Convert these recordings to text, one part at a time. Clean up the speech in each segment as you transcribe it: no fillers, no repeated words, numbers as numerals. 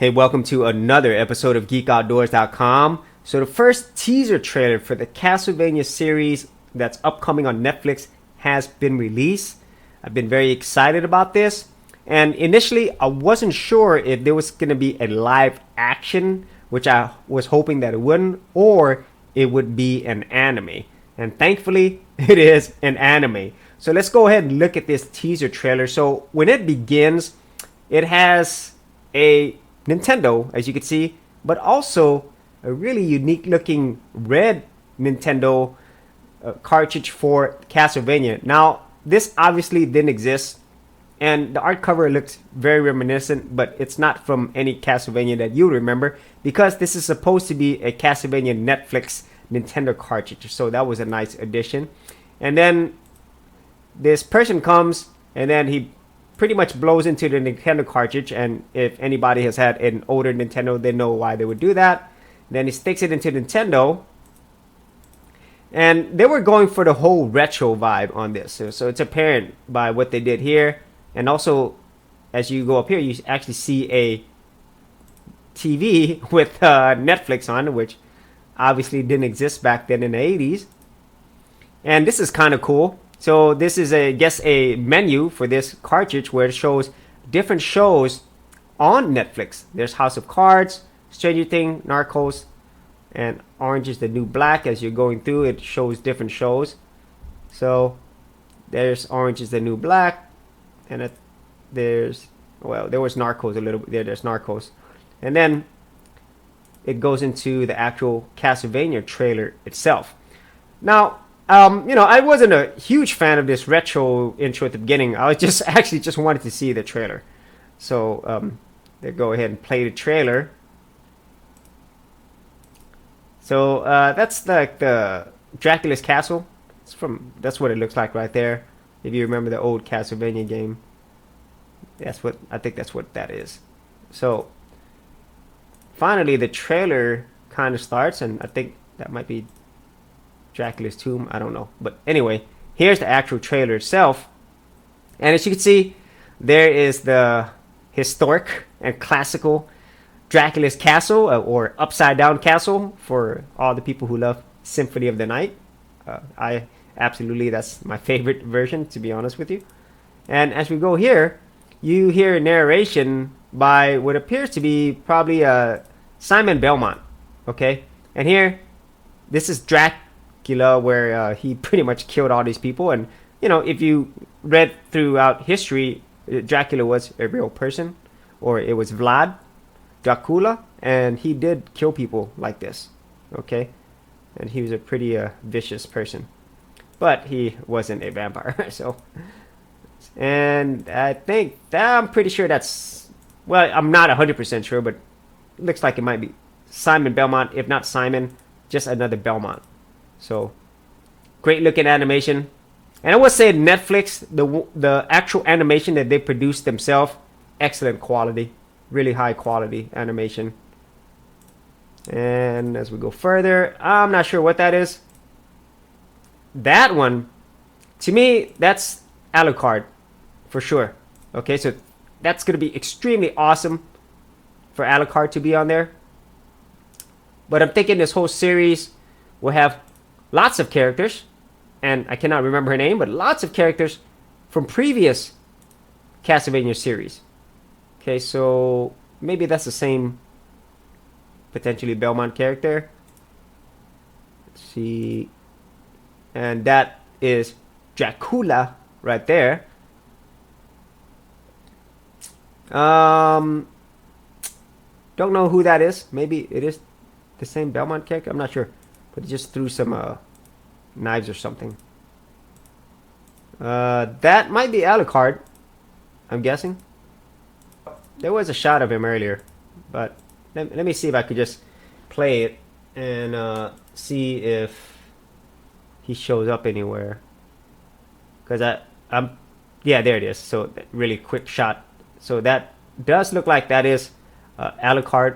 Hey, welcome to another episode of GeekOutdoors.com. So the first teaser trailer for the Castlevania series that's upcoming on Netflix has been released. I've been very excited about this. And initially, I wasn't sure if there was going to be a live action, which I was hoping that it wouldn't, or it would be an anime. And thankfully, it is an anime. So let's go ahead and look at this teaser trailer. So when it begins, it has a Nintendo, as you can see, but also a really unique looking red Nintendo cartridge for Castlevania. Now, this obviously didn't exist, and the art cover looks very reminiscent, but it's not from any Castlevania that you remember, because this is supposed to be a Castlevania Netflix Nintendo cartridge. So that was a nice addition. And then this person comes, and then he pretty much blows into the Nintendo cartridge, and if anybody has had an older Nintendo, they know why they would do that. Then he sticks it into Nintendo, and they were going for the whole retro vibe on this. So it's apparent by what they did here, and also as you go up here, you actually see a TV with Netflix on, which obviously didn't exist back then in the 80s. And this is kind of cool. So this is a menu for this cartridge where it shows different shows on Netflix. There's House of Cards, Stranger Things, Narcos, and Orange is the New Black. As you're going through, it shows different shows. So there's Orange is the New Black, and there was Narcos a little bit there. There's Narcos, and then it goes into the actual Castlevania trailer itself. Now, I wasn't a huge fan of this retro intro at the beginning. I was just wanted to see the trailer. So they go ahead and play the trailer. So that's like the Dracula's castle. That's what it looks like right there. If you remember the old Castlevania game, I think that's what that is. So finally, the trailer kind of starts, and I think that might be Dracula's tomb, I don't know, but anyway, here's the actual trailer itself. And as you can see, there is the historic and classical Dracula's castle, or upside down castle, for all the people who love Symphony of the Night. That's my favorite version, to be honest with you. And as we go here, you hear narration by what appears to be probably Simon Belmont. Okay, and here, this is Dracula, where he pretty much killed all these people. And if you read throughout history, Dracula was a real person, or it was Vlad Dracula, and he did kill people like this. Okay, and he was a pretty vicious person, but he wasn't a vampire. So, and I'm pretty sure I'm not 100% sure, but it looks like it might be Simon Belmont. If not Simon, just another Belmont. So, great looking animation. And I would say Netflix, the actual animation that they produced themselves, excellent quality. Really high quality animation. And as we go further, I'm not sure what that is. That one, to me, that's Alucard, for sure. Okay, so that's going to be extremely awesome for Alucard to be on there. But I'm thinking this whole series will have lots of characters, and I cannot remember her name, but lots of characters from previous Castlevania series. Okay, so maybe that's the same potentially Belmont character. Let's see. And that is Dracula right there. Don't know who that is. Maybe it is the same Belmont character. I'm not sure. But he just threw some knives or something. That might be Alucard, I'm guessing. There was a shot of him earlier, but let me see if I could just play it and see if he shows up anywhere. Because yeah, there it is. So really quick shot. So that does look like that is Alucard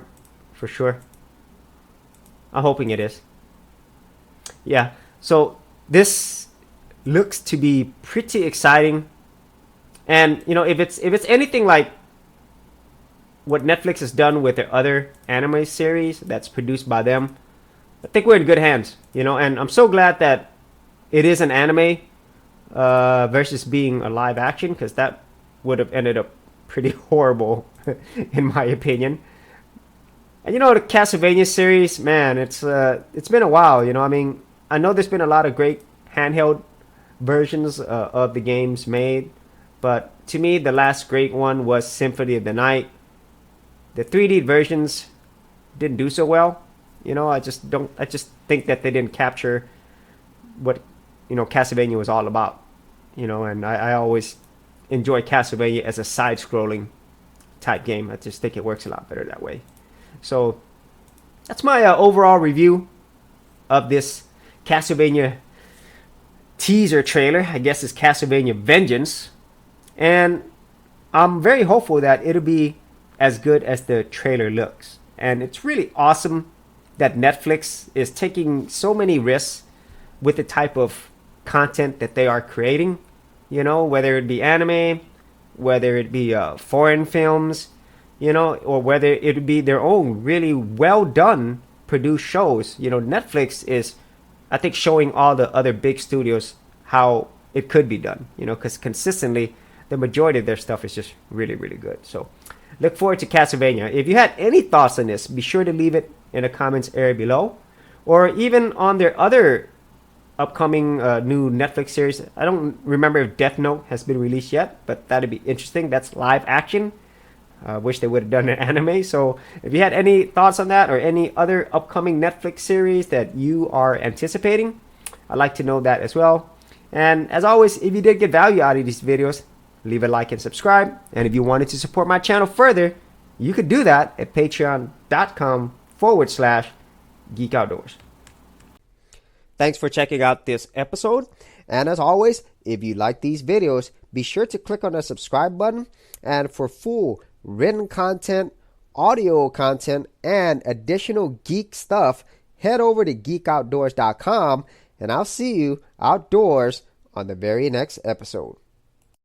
for sure. I'm hoping it is. Yeah. So this looks to be pretty exciting, and if it's anything like what Netflix has done with their other anime series that's produced by them, I think we're in good hands, and I'm so glad that it is an anime versus being a live action, because that would have ended up pretty horrible in my opinion. And the Castlevania series, man, it's been a while, I mean, I know there's been a lot of great handheld versions of the games made, but to me the last great one was Symphony of the Night. The 3D versions didn't do so well. I just think that they didn't capture what Castlevania was all about. And I always enjoy Castlevania as a side-scrolling type game. I just think it works a lot better that way. So that's my overall review of this Castlevania teaser trailer. I guess it's Castlevania Vengeance, and I'm very hopeful that it'll be as good as the trailer looks. And it's really awesome that Netflix is taking so many risks with the type of content that they are creating, whether it be anime, whether it be foreign films, or whether it be their own really well done produced shows. Netflix is, I think, showing all the other big studios how it could be done, because consistently the majority of their stuff is just really, really good. So look forward to Castlevania. If you had any thoughts on this, be sure to leave it in the comments area below, or even on their other upcoming new Netflix series. I don't remember if Death Note has been released yet, but that'd be interesting. That's live action. I wish they would have done an anime. So if you had any thoughts on that, or any other upcoming Netflix series that you are anticipating, I'd like to know that as well. And as always, if you did get value out of these videos, leave a like and subscribe. And if you wanted to support my channel further, you could do that at patreon.com/Geek Outdoors. Thanks for checking out this episode. And as always, if you like these videos, be sure to click on the subscribe button. And for full written content, audio content, and additional geek stuff, head over to geekoutdoors.com. And I'll see you outdoors on the very next episode.